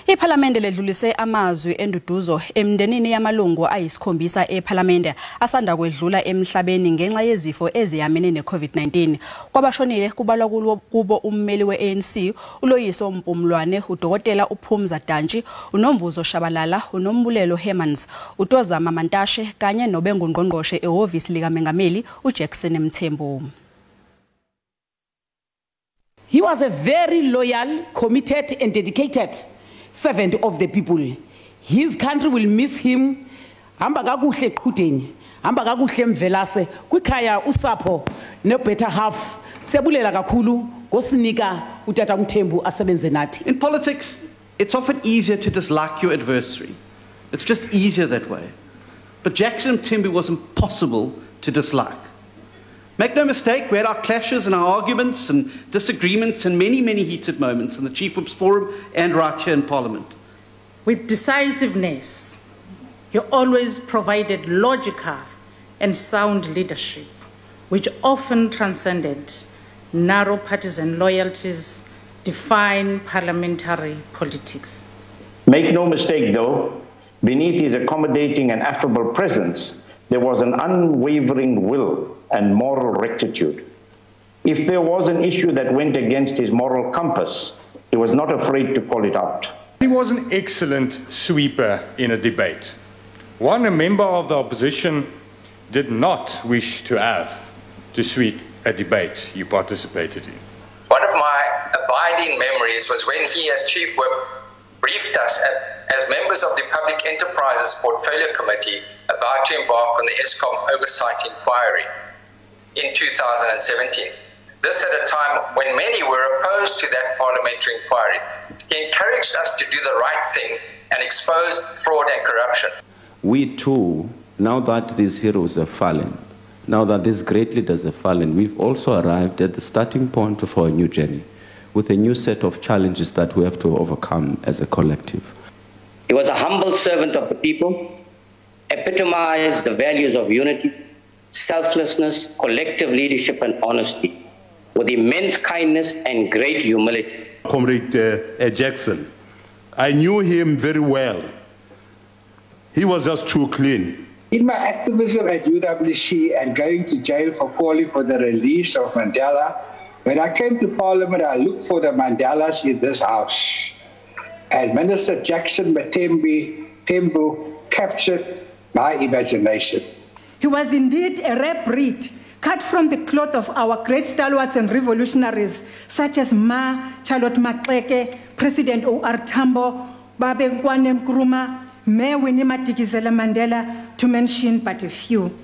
Iphalamende ledlulise amazwi enduduzo emndenini yamalungu ayisikhombisa ephalamende asanda kwedlula emhlabeni ngenxa yezifo ezeyamane neCovid-19. Kwabashonile kubalwa kubo ummeli weANC uLoyiso Mpumlwane, uDokoyela Phumza Dyanti, uNomvuzo Shabalala, uNombuleko Hermans, uTozama Mntashe kanye nobengungqongqoshe ehhovisi likaMengameli uJackson Mthembu. He was a very loyal, committed and dedicated servant of the people. His country will miss him. Hamba kakuhle eqhudeni, hamba kakuhle emvelase, kwikhaya usapho ne better half. Sebulela kakhulu ngosinika uTata Mthembu asebenze nathi. In politics, it's often easier to dislike your adversary. It's just easier that way. But Jackson Mthembu was impossible to dislike. Make no mistake, we had our clashes and our arguments and disagreements and many, many heated moments in the Chief Whip's Forum and right here in Parliament. With decisiveness, you always provided logical and sound leadership, which often transcended narrow partisan loyalties, define parliamentary politics. Make no mistake, though, beneath his accommodating and affable presence, there was an unwavering will and moral rectitude. If there was an issue that went against his moral compass, he was not afraid to call it out. He was an excellent sweeper in a debate. One, a member of the opposition did not wish to have to sweep a debate you participated in. One of my abiding memories was when he, as Chief Whip, briefed us as members of the Public Enterprises Portfolio Committee about to embark on the ESCOM oversight inquiry in 2017. This at a time when many were opposed to that parliamentary inquiry. He encouraged us to do the right thing and expose fraud and corruption. We too, now that these heroes have fallen, now that these great leaders have fallen, we've also arrived at the starting point of our new journey with a new set of challenges that we have to overcome as a collective. He was a humble servant of the people, epitomized the values of unity, selflessness, collective leadership and honesty, with immense kindness and great humility. Comrade Jackson, I knew him very well. He was just too clean. In my activism at UWC and going to jail for calling for the release of Mandela, when I came to Parliament, I looked for the Mandelas in this house. And Minister Jackson Mthembu captured my imagination. He was indeed a rare breed, cut from the cloth of our great stalwarts and revolutionaries, such as Ma Charlotte Maxeke, President O.R. Tambo, Babe Nkwane Nkrumah, Mayor Winnie Madikizela Mandela, to mention but a few.